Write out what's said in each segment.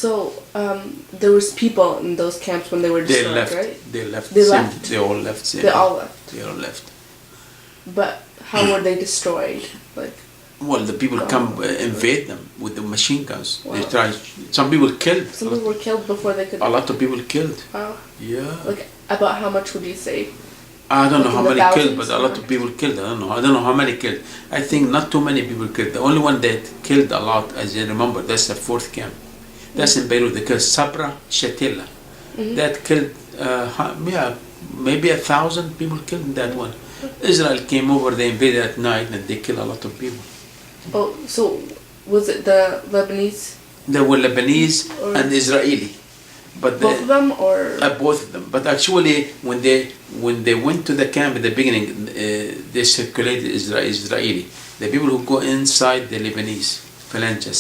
So, there was people in those camps when they were They destroyed, left. right? They left. They Same- left? They all left. Same. They all left. They all left. But how were they destroyed? Like, Well, the people come invade them with the machine guns. They Wow. try. Some people killed. some people were killed before they could... A lot of people killed. Wow. Yeah. Like, about how much would you say? I don't know Like how in the many killed, thousands, but a lot or- of people killed. I don't know. I don't know how many killed. I think not too many people killed. The only one that killed a lot, as you remember, that's the fourth camp. That's in Beirut. They killed Sabra Shatila. That killed, maybe 1,000 people killed in that one. Israel came over, they invaded at night, and they killed a lot of people. Oh, so was it the Lebanese? There were Lebanese Or- and Israeli, but Both of them, or... both of them. But actually, when they went to the camp at the beginning, they circulated Israeli. The people who go inside, the Lebanese phalanges.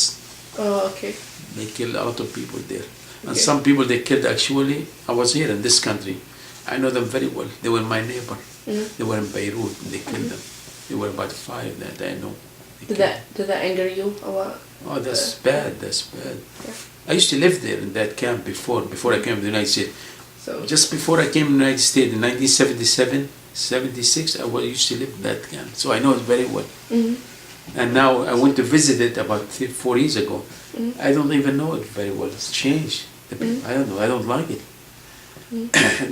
Oh, okay. They killed a lot of people there, and Okay. some people they killed. Actually, I was here in this country. I know them very well. They were my neighbor. They were in Beirut. They killed them. They were about 5 that I know. They killed Did that anger you a lot? Oh, that's bad. That's bad. Yeah. I used to live there in that camp before I came to the United States. So, Just before I came to the United States in 1977, 76, used to live in that camp. So I know it very well. And now I went to visit it about 4 years ago. I don't even know it very well. It's changed. I don't know. I don't like it.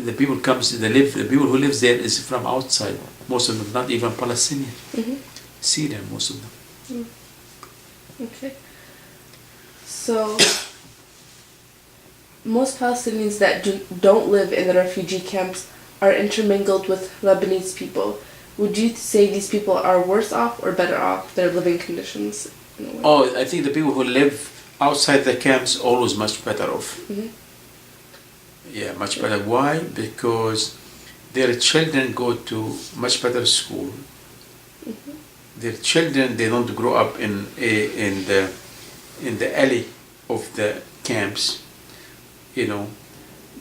The people the people who lives there is from outside. Most of them, not even Palestinian. Syrian, most of them. okay. So, most Palestinians that don't live in the refugee camps are intermingled with Lebanese people. Would you say these people are worse off or better off, their living conditions? In a way? Oh, I think the people who live outside the camps always much better off. Yeah, much better. Why? Because their children go to much better school. Their children, they don't grow up in the alley of the camps. You know,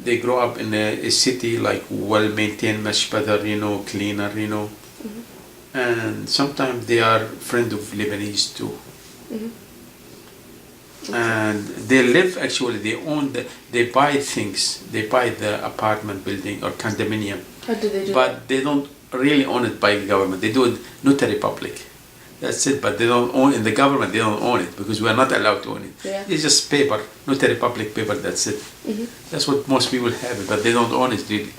they grow up in a city like well maintained, much better. You know, cleaner. You know, and sometimes they are friends of Lebanese too. And they live actually. They buy things. They buy the apartment building or condominium. How do they do But they don't really own it by government. They do it notary public. That's it. But they don't own in the government. They don't own it because we are not allowed to own it. Yeah. It's just paper, notary public paper. That's it. That's what most people have it, but they don't own it really.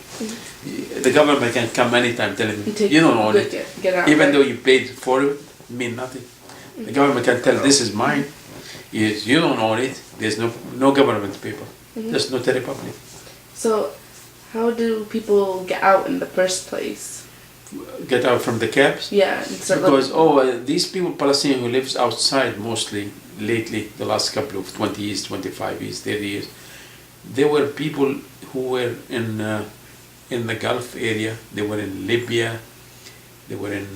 The government can come anytime telling And you take- you don't own it, Get out. even right? though you paid for it. Mean nothing. The government can tell this is mine. Yes, you don't own it. There's no government paper. Just notary public. So, how do people get out in the first place? Get out from the camps. Yeah, and start Because living- these people, Palestinians who lives outside mostly lately, the last couple of 20 years, 25 years, 30 years, they were people who were in the Gulf area. They were in Libya. They were in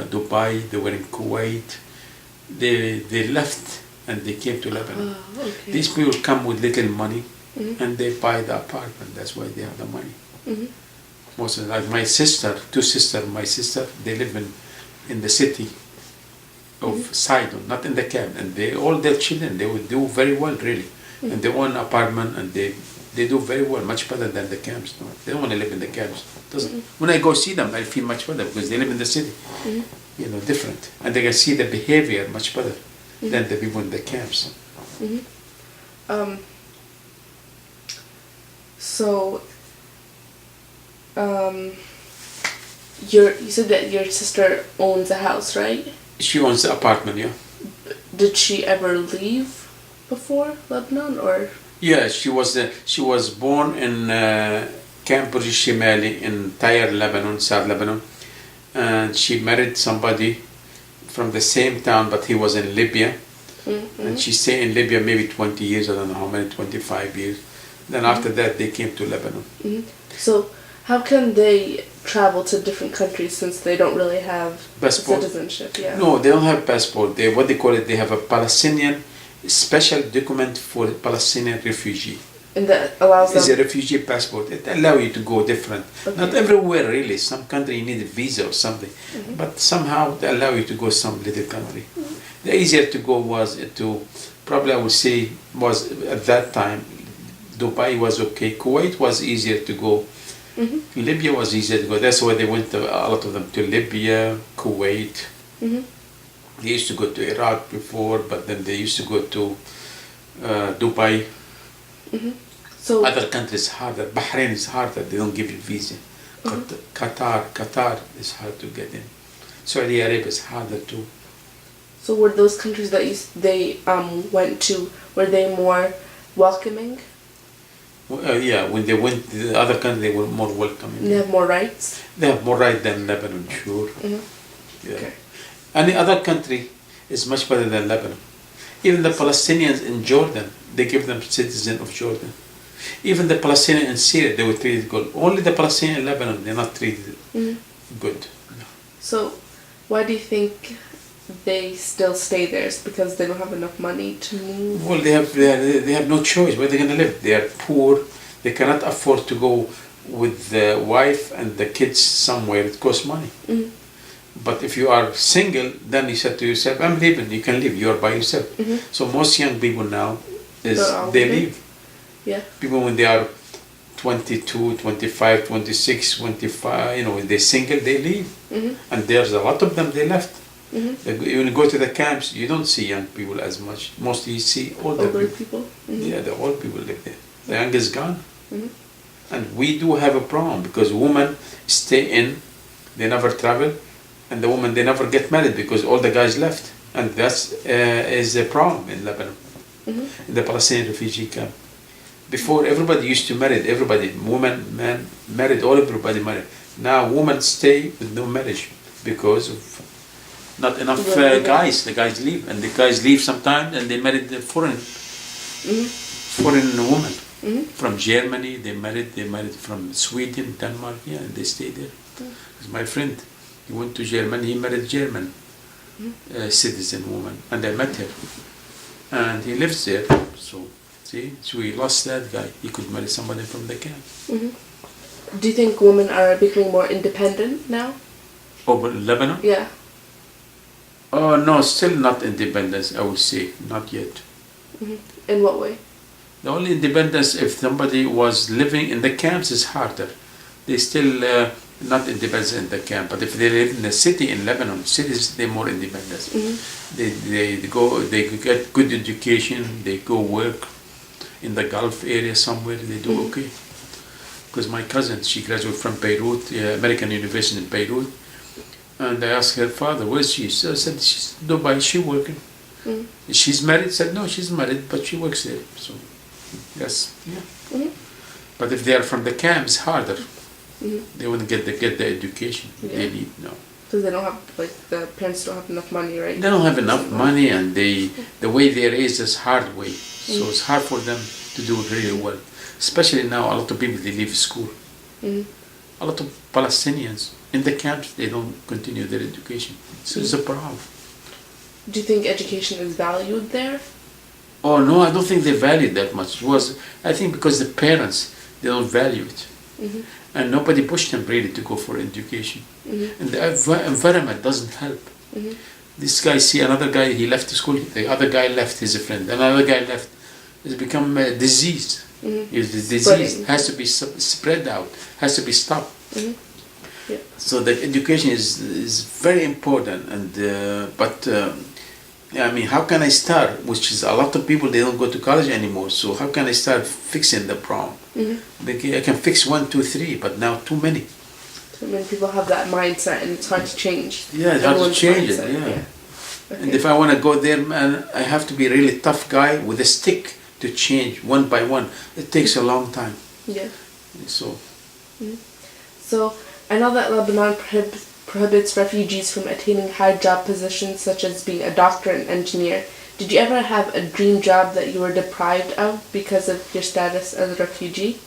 Dubai. They were in Kuwait. They left and they came to Lebanon. Oh, okay. These people come with little money and they buy the apartment. That's why they have the money. Most of them, like my sister, my sister, they live in the city of Sidon, not in the camp, and all their children, they would do very well really, and they own an apartment and they do very well, much better than the camps. No, they don't want to live in the camps. When I go see them, I feel much better because they live in the city, you know, different, and they can see the behavior much better than the people in the camps. So, you said that your sister owns a house, right? She owns the apartment, yeah. Did she ever leave before Lebanon, or? Yeah, she was born in Camp Burj Shimali in Tyre, Lebanon, South Lebanon, and she married somebody from the same town, but he was in Libya, and she stayed in Libya maybe 20 years, I don't know how many, 25 years. Then after that, they came to Lebanon. So, how can they travel to different countries since they don't really have Passport? citizenship? Yeah. No, they don't have passport. What they call it, they have a Palestinian special document for Palestinian refugee. And that allows It's a them. refugee passport. It allows you to go different. Okay. Not everywhere really. Some country you need a visa or something, but somehow they allow you to go some little country. The easier to go was to probably I would say was at that time, Dubai was okay. Kuwait was easier to go. Libya was easier to go. That's why they went, a lot of them, to Libya, Kuwait. They used to go to Iraq before, but then they used to go to Dubai. So Other countries harder. Bahrain is harder. They don't give you visa. Qatar is hard to get in. Saudi Arabia is harder too. So were those countries that they went to, were they more welcoming? Yeah, when they went to the other country, they were more welcoming. And they have more rights? They have more right than Lebanon, sure. Yeah. Okay. Any other country is much better than Lebanon. Even the Palestinians in Jordan, they give them citizen of Jordan. Even the Palestinians in Syria, they were treated good. Only the Palestinians in Lebanon, they're not treated good. No. So why do you think they still stay there? It's because they don't have enough money to move? Well, they have no choice. Where they're going to live? They are poor. They cannot afford to go with the wife and the kids somewhere. It costs money. But if you are single, then you said to yourself, I'm leaving. You can leave. You are by yourself. So most young people now, they leave. Yeah. People when they are 22, 25, 26, 25, when they're single, they leave. And there's a lot of them, they left. When you go to the camps, you don't see young people as much. Mostly you see older people. Yeah, the old people live there. The young is gone. And we do have a problem because women stay in, they never travel, and the women, they never get married because all the guys left. And that is a problem in Lebanon, in the Palestinian refugee camp. Before, everybody used to marry, everybody, women, men, married, everybody married. Now women stay with no marriage because of not enough guys. The guys leave, and the guys leave sometimes, and they married the foreign woman from Germany. They married from Sweden, Denmark, yeah, and they stay there. My friend, he went to Germany. He married German citizen woman, and I met her, and he lives there. So we lost that guy. He could marry somebody from the camp. Do you think women are becoming more independent now? Over Lebanon? Yeah. Oh no, still not independence. I would say not yet. In what way? The only independence if somebody was living in the camps is harder. They still not independent in the camp, but if they live in the city in Lebanon, cities they're more independent. They get good education. They go work in the Gulf area somewhere. They do okay. Because my cousin, she graduated from Beirut, American University in Beirut. And I asked her father, where's she? So I said, she's in Dubai, she's working. She's married? Said, no, she's married, but she works there. So, yes, yeah. But if they are from the camp, it's harder. They wouldn't get the education they need, no. Because they don't have, the parents don't have enough money, right? They don't have enough money, and the way they raise is hard way. So it's hard for them to do really well. Especially now, a lot of people, they leave school. A lot of Palestinians in the camps, they don't continue their education. So it's a problem. Do you think education is valued there? Oh no, I don't think they value it that much. I think because the parents, they don't value it. And nobody pushed them really to go for education. And the environment doesn't help. This guy, see another guy, he left school, the other guy left, his friend, another guy left. It's become a disease. The disease has to be spread out, has to be stopped. Yeah. So the education is very important, and I mean, how can I start? Which is a lot of people, they don't go to college anymore. So how can I start fixing the problem? I can fix 1, 2, 3, but now too many. Too many people have that mindset, and it's hard to change. Yeah, it's hard to change it. Yeah. Okay. And if I want to go there, man, I have to be a really tough guy with a stick to change one by one. It takes a long time. Yeah. So. So I know that Lebanon prohibits refugees from attaining high job positions such as being a doctor and engineer. Did you ever have a dream job that you were deprived of because of your status as a refugee?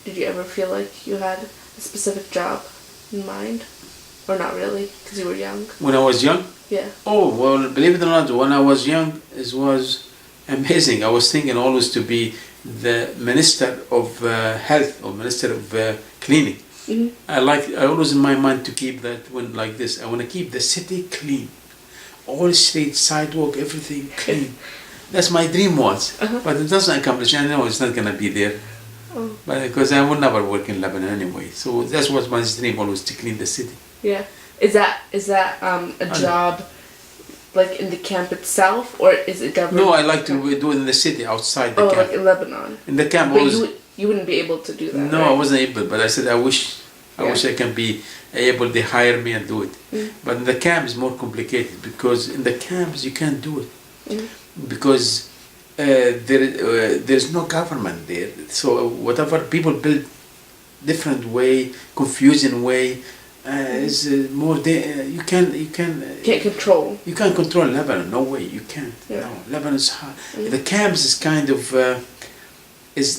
Did you ever feel like you had a specific job in mind? Or not really, because you were young? When I was young? Yeah. Oh, well, believe it or not, when I was young, it was amazing. I was thinking always to be the Minister of Health or Minister of Cleaning. I always in my mind to keep that one like this. I want to keep the city clean. All streets, sidewalk, everything clean. That's my dream was, Uh-huh. but it doesn't accomplish. I know it's not gonna be there, Oh. but because I will never work in Lebanon anyway. So that was my dream always, to clean the city. Yeah. Is that a job like in the camp itself, or is it government? No, I like to do it in the city, outside the Oh, camp. like in Lebanon. In the camp, But always. you wouldn't be able to do that. No, right? I wasn't able, but I said I wish Yeah. I can be able. They hire me and do it. Mm. But in the camp is more complicated, because in the camps you can't do it, Mm. because there's no government there. So whatever people build, different way, confusing way, is more. You can Can't control. you can't control Lebanon. No way, you can't. Yeah. No, Lebanon is hard. The camps is kind of is.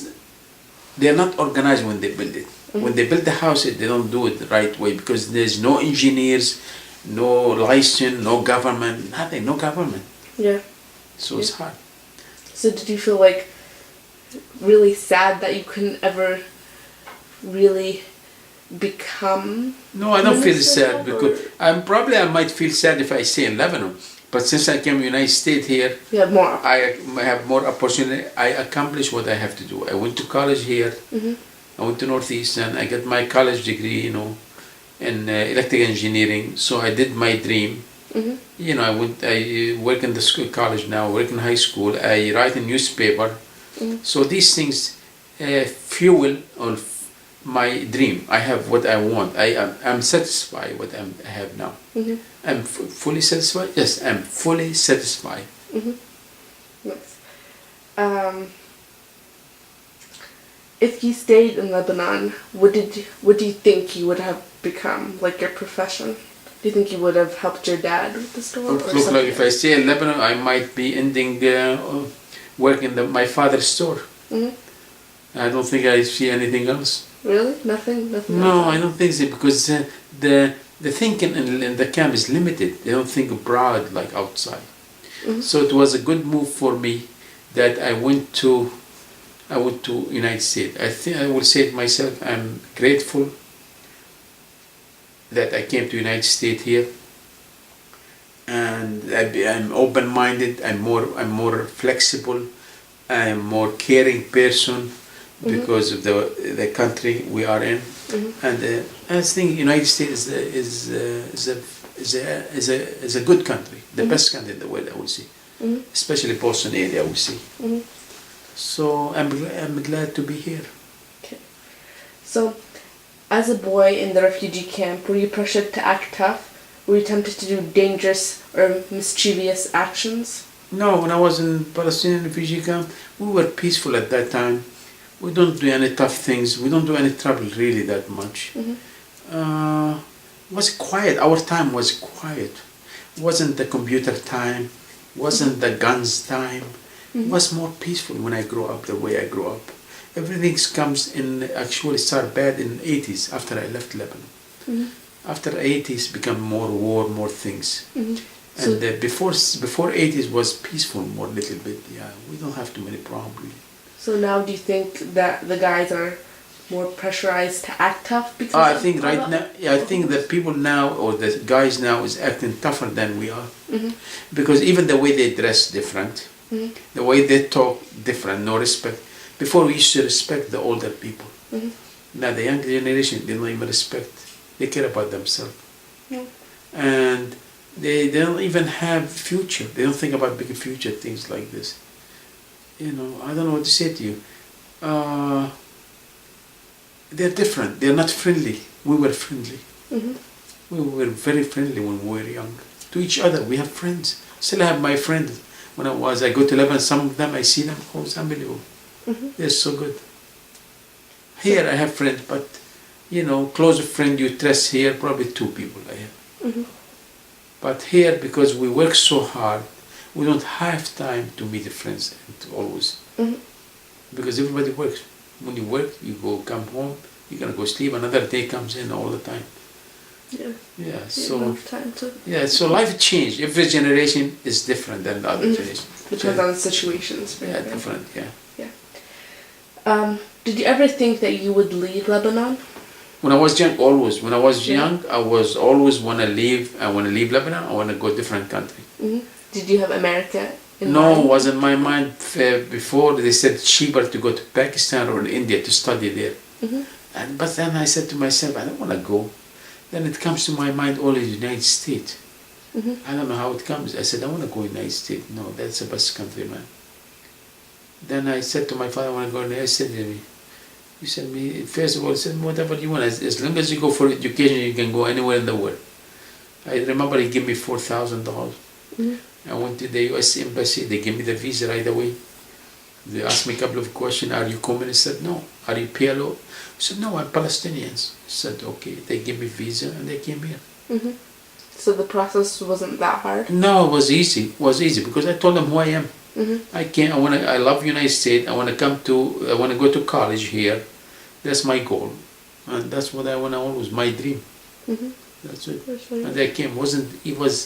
They're not organized when they build it. When they build the house, they don't do it the right way, because there's no engineers, no license, no government, nothing, no government. Yeah. So it's hard. So did you feel like really sad that you couldn't ever really become? No, I don't feel minister sad, or- because I might feel sad if I stay in Lebanon. But since I came to the United States here, You have more. I have more opportunity. I accomplish what I have to do. I went to college here. Mhm. I went to Northeastern. I got my college degree, in electrical engineering. So I did my dream. Mhm. I work in the school, college now, work in high school. I write a newspaper. Mhm. So these things fuel on my dream. I have what I want. I'm satisfied with what I have now. Mhm. I'm fully satisfied. Yes, I'm fully satisfied. Nice. If you stayed in Lebanon, what do you think you would have become, like your profession? Do you think you would have helped your dad with the store? Or Look, like if I something? stay in Lebanon, I might be ending working my father's store. Mhm. I don't think I see anything else. Really? Nothing? Nothing? No, else? I don't think so, because the thinking in the camp is limited. They don't think abroad like outside. Mhm. So it was a good move for me that I went to United States. I think I will say it myself. I'm grateful that I came to United States here, and I'm open-minded. I'm more flexible. I'm more caring person, because of the country we are in. And I think United States is a good country, the best country in the world, I would say, especially Boston area, I would say. So I'm glad to be here. Okay. So, as a boy in the refugee camp, were you pressured to act tough? Were you tempted to do dangerous or mischievous actions? No, when I was in Palestinian refugee camp, we were peaceful at that time. We don't do any tough things. We don't do any trouble really that much. It was quiet. Our time was quiet. It wasn't the computer time. Wasn't the guns time. It was more peaceful when I grew up, the way I grew up. Everything comes in, actually started bad in the 80s after I left Lebanon. After 80s become more war, more things. And before 80s was peaceful, more little bit. Yeah, we don't have too many problems. So now do you think that the guys are more pressurized to act tough? Because I think right now, I think the people now, or the guys now, is acting tougher than we are. Because even the way they dress different, the way they talk different, no respect. Before we used to respect the older people. Now the younger generation, they don't even respect. They care about themselves. And they don't even have future. They don't think about big future, things like this. I don't know what to say to you. They're different. They're not friendly. We were friendly. We were very friendly when we were young. To each other, we have friends. Still have my friends. When I go to Lebanon, some of them I see them. Oh, it's unbelievable. They're so good. Here I have friends, but close friend you trust here, probably 2 people I have. But here, because we work so hard, we don't have time to meet the friends always. Because everybody works. When you work, you come home, you're gonna go sleep. Another day comes in all the time. Yeah. Yeah. You So have enough time to. yeah. So life changed. Every generation is different than the other generation. Depends on the situations. Yeah, right? different. Yeah. Did you ever think that you would leave Lebanon? When I was young, always. When I was young, I was always wanna leave. I wanna leave Lebanon. I wanna go different country. Did you have America in No, mind? was in my mind before. They said cheaper to go to Pakistan or India to study there. But then I said to myself, I don't want to go. Then it comes to my mind always United States. I don't know how it comes. I said, I want to go United States. No, that's the best country, man. Then I said to my father, I want to go there. He said to me, first of all, he said, whatever you want. As long as you go for education, you can go anywhere in the world. I remember he gave me $4,000. I went to the U.S. Embassy. They gave me the visa right away. They asked me a couple of questions. Are you communist? I said, no. Are you PLO? I said, no, I'm Palestinians. I said, okay. They gave me visa and they came here. So the process wasn't that hard? No, it was easy. It was easy because I told them who I am. I love United States. I want to go to college here. That's my goal. And that's what I want to always, my dream. That's it. And they came. It was